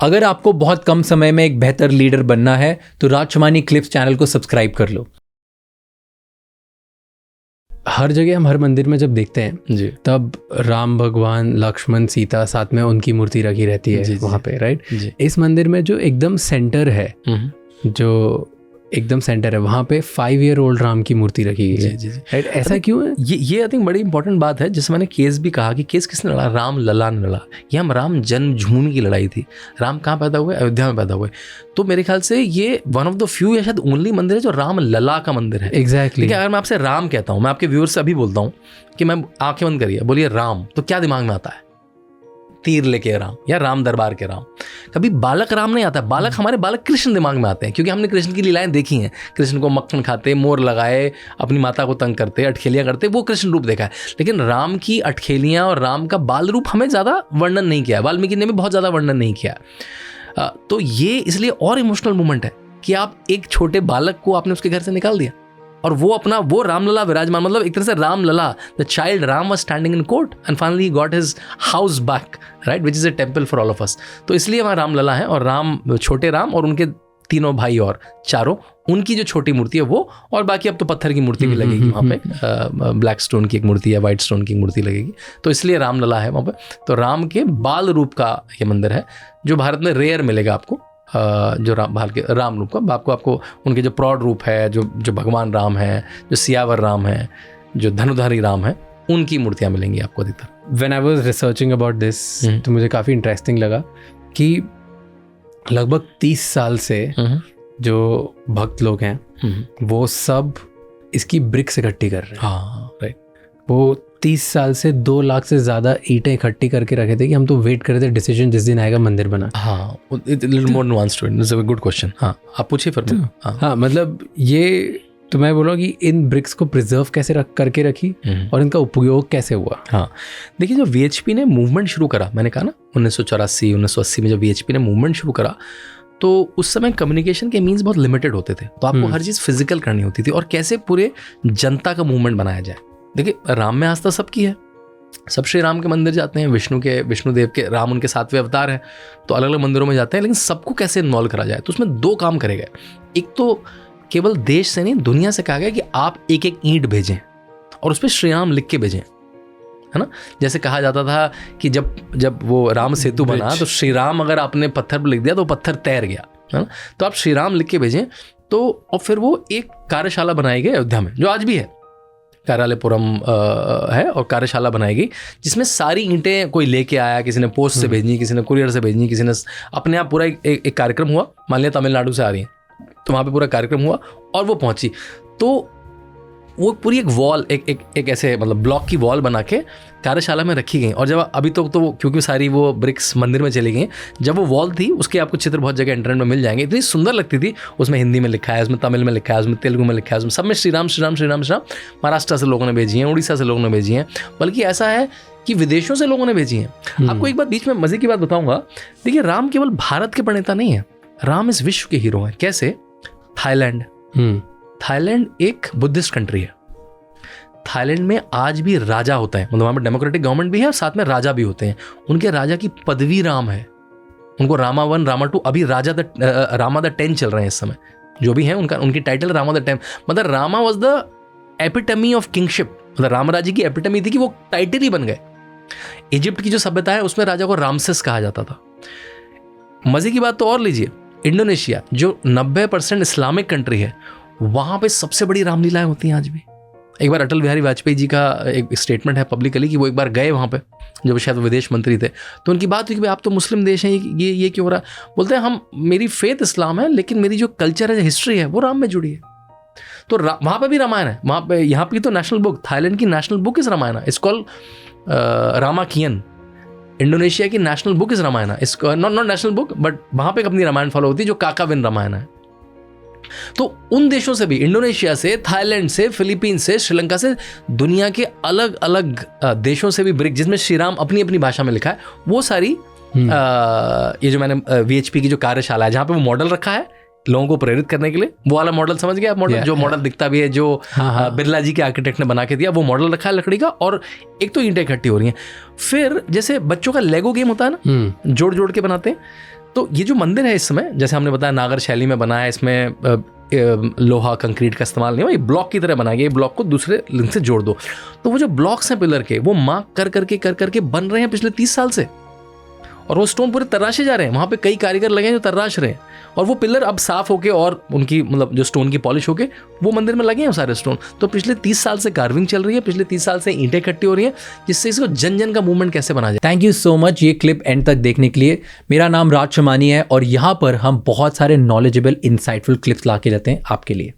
अगर आपको बहुत कम समय में एक बेहतर लीडर बनना है तो राज शमानी क्लिप्स चैनल को सब्सक्राइब कर लो। हर जगह हम हर मंदिर में जब देखते हैं जी तब राम भगवान, लक्ष्मण, सीता, साथ में उनकी मूर्ति रखी रहती है वहाँ पे, राइट। इस मंदिर में जो एकदम सेंटर है, जो एकदम सेंटर है, वहाँ पे 5 year old राम की मूर्ति रखी गई है, राइट। ऐसा क्यों है? ये आई थिंक बड़ी इंपॉर्टेंट बात है। जैसे मैंने केस भी कहा कि केस किसने लड़ा, राम लला ने लड़ा। ये हम राम जन्मभूमि की लड़ाई थी। राम कहाँ पैदा हुए? अयोध्या में पैदा हुए। तो मेरे ख्याल से ये वन ऑफ द फ्यू या शायद ओनली मंदिर है जो राम लला का मंदिर है। एग्जैक्टली। अगर मैं आपसे राम कहता हूँ, मैं आपके व्यूअर्स से अभी बोलता हूँ कि मैं आंखें बंद करिए, बोलिए राम, तो क्या दिमाग में आता है? तीर लेके राम या राम दरबार के राम। कभी बालक राम नहीं आता। बालक हमारे बालक कृष्ण दिमाग में आते हैं, क्योंकि हमने कृष्ण की लीलाएं देखी हैं। कृष्ण को मक्खन खाते, मोर लगाए, अपनी माता को तंग करते, अटखेलियां करते, वो कृष्ण रूप देखा है। लेकिन राम की अटखेलियां और राम का बाल रूप हमें ज़्यादा वर्णन नहीं किया है। वाल्मीकि ने भी बहुत ज़्यादा वर्णन नहीं किया। तो ये इसलिए और इमोशनल मोमेंट है कि आप एक छोटे बालक को आपने उसके घर से निकाल दिया और वो रामलला विराजमान, मतलब एक तरह से Ramlalla, the child Ram was standing in court and finally he got his house back, right, which is a temple for all of us. तो इसलिए वहाँ रामलला है, और राम, छोटे राम और उनके तीनों भाई और चारों, उनकी जो छोटी मूर्ति है वो, और बाकी अब तो पत्थर की मूर्ति भी लगेगी वहाँ पे, ब्लैक स्टोन की एक मूर्ति है, वाइट स्टोन की मूर्ति लगेगी। तो इसलिए रामलला है वहाँ पे। तो राम के बाल रूप का ये मंदिर है, जो भारत में रेयर मिलेगा आपको। जो राम रूप का आपको उनके जो प्रौढ़ रूप है, जो भगवान राम है, जो सियावर राम है, जो धनुधारी राम है, उनकी मूर्तियाँ मिलेंगी आपको अधिकतर। When I was researching about this, तो मुझे काफ़ी इंटरेस्टिंग लगा कि लगभग 30 साल से जो भक्त लोग हैं वो सब इसकी ब्रिक्स इकट्ठी कर रहे हैं। हाँ, राइट। वो 30 साल से 2 लाख से ज़्यादा ईंटें इकट्ठी करके रखे थे कि हम तो वेट कर रहे थे डिसीजन जिस दिन आएगा मंदिर बना। हाँ, little more nuanced to it, it's a good question. हाँ, आप पूछिए फिर। हाँ, मतलब ये तो मैं बोल रहा हूँ कि इन ब्रिक्स को प्रिजर्व कैसे करके रखी और इनका उपयोग कैसे हुआ। हाँ, देखिए, जब VHP ने मूवमेंट शुरू करा, मैंने कहा ना 1984 1980 में जब VHP ने मूवमेंट शुरू करा, तो उस समय कम्युनिकेशन के मीन्स बहुत लिमिटेड होते थे। तो आपको हर चीज़ फिजिकल करनी होती थी, और कैसे पूरे जनता का मूवमेंट बनाया जाए। देखिए, राम में आस्था सबकी है, सब श्री राम के मंदिर जाते हैं, विष्णुदेव के, राम उनके 7वें अवतार हैं, तो अलग अलग मंदिरों में जाते हैं। लेकिन सबको कैसे इन्वॉल्व करा जाए, तो उसमें 2 काम करे गए। एक तो केवल देश से नहीं, दुनिया से कहा गया कि आप एक एक ईंट भेजें और उस पर श्री राम लिख के भेजें, है ना। जैसे कहा जाता था कि जब वो राम सेतु बना, तो श्री राम अगर आपने पत्थर पर लिख दिया तो पत्थर तैर गया, है ना। तो आप श्री राम लिख के भेजें। तो और फिर वो एक कार्यशाला बनाई गई अयोध्या में, जो आज भी है, कार्यालयपुरम है, और कार्यशाला बनाई गई जिसमें सारी ईंटें कोई लेके आया, किसी ने पोस्ट से भेजनी, किसी ने कुरियर से भेजनी, किसी ने अपने आप। पूरा एक कार्यक्रम हुआ। मान लिया तमिलनाडु से आ रही है, तो वहाँ पे पूरा कार्यक्रम हुआ और वो पहुँची, तो वो पूरी एक वॉल, एक ऐसे मतलब ब्लॉक की वॉल बना के कार्यशाला में रखी गई। और जब अभी तो क्योंकि सारी वो ब्रिक्स मंदिर में चली गई, जब वो वॉल थी उसके आपको चित्र बहुत जगह इंटरनेट में मिल जाएंगे, इतनी सुंदर लगती थी। उसमें हिंदी में लिखा है, उसमें तमिल में लिखा है, उसमें तेलुगु में लिखा है, उसमें सब में श्री राम श्री राम श्री राम श्री राम। महाराष्ट्र से लोगों ने भेजी हैं, उड़ीसा से लोगों ने भेजी हैं, बल्कि ऐसा है कि विदेशों से लोगों ने भेजी हैं। आपको एक बात बीच में मजे की बात बताऊंगा। देखिए, राम केवल भारत के प्रणेता नहीं है, राम इस विश्व के हीरो हैं। कैसे? थाईलैंड एक बुद्धिस्ट कंट्री है। थाईलैंड में आज भी राजा होता है, मतलब वहाँ पर डेमोक्रेटिक गवर्नमेंट भी है और साथ में राजा भी होते हैं। उनके राजा की पदवी राम है। उनको रामा 1 रामा 2, अभी रामा द 10 चल रहे हैं इस समय, जो भी हैं उनकी टाइटल रामा द 10। मतलब Rama was the epitome of kingship, मतलब राम राज्य की एपिटमी थी कि वो टाइटल ही बन गए। इजिप्ट की जो सभ्यता है उसमें राजा को रामसेस कहा जाता था। मजे की बात तो और लीजिए, इंडोनेशिया जो 90% इस्लामिक कंट्री है, वहाँ पे सबसे बड़ी रामलीलाएं होती हैं आज भी। एक बार अटल बिहारी वाजपेयी जी का एक स्टेटमेंट है पब्लिकली कि वो एक बार गए वहाँ पे, जब शायद विदेश मंत्री थे, तो उनकी बात हुई कि भाई आप तो मुस्लिम देश हैं, ये क्यों हो रहा है? बोलते हैं मेरी फेथ इस्लाम है, लेकिन मेरी जो कल्चर है, हिस्ट्री है, वो राम में जुड़ी है। तो वहाँ पे भी रामायण है, वहाँ पे, यहाँ पे तो नेशनल बुक, थाईलैंड की national book is Ramayana, it's called Ramakien. Indonesia की national book is Ramayana, not national book, but वहाँ पे अपनी रामायण फॉलो होती है जो काकाविन रामायण है। तो उन देशों से भी, इंडोनेशिया से, थाईलैंड से, फिलीपींस से, श्रीलंका से, दुनिया के अलग अलग देशों से भी ब्रिक, जिसमें श्री राम अपनी अपनी भाषा में लिखा है, वो सारी ये जो मैंने VHP की जो कार्यशाला है, जहाँ पे वो मॉडल रखा है लोगों को प्रेरित करने के लिए, वो वाला मॉडल समझ गया आप? मॉडल जो मॉडल दिखता भी है, जो बिरला जी के आर्किटेक्ट ने बना के दिया, वो मॉडल रखा है लकड़ी का। और एक तो ईंटें इकट्ठी हो रही हैं, फिर जैसे बच्चों का लेगो गेम होता है ना, जोड़ जोड़ के बनाते हैं, तो ये जो मंदिर है इस समय, जैसे हमने बताया नागर शैली में बना है, इसमें लोहा कंक्रीट का इस्तेमाल नहीं हुआ, ये ब्लॉक की तरह बनाया गया, ये ब्लॉक को दूसरे लिंक से जोड़ दो। तो वो जो ब्लॉक्स हैं पिलर के, वो मार्क कर करके बन रहे हैं पिछले 30 साल से, और वो स्टोन पूरे तराशे जा रहे हैं। वहाँ पे कई कारीगर लगे हैं जो तराश रहे हैं, और वो पिलर अब साफ होके और उनकी मतलब जो स्टोन की पॉलिश होके वो मंदिर में लगे हैं सारे स्टोन। तो पिछले 30 साल से कार्विंग चल रही है, पिछले 30 साल से ईंटें इकट्ठी हो रही हैं, जिससे इसको जन जन का मूवमेंट कैसे बना जाए। थैंक यू सो मच ये क्लिप एंड तक देखने के लिए। मेरा नाम राज शमानी है और यहाँ पर हम बहुत सारे नॉलेजेबल इंसाइटफुल क्लिप्स ला के रहते हैं आपके लिए।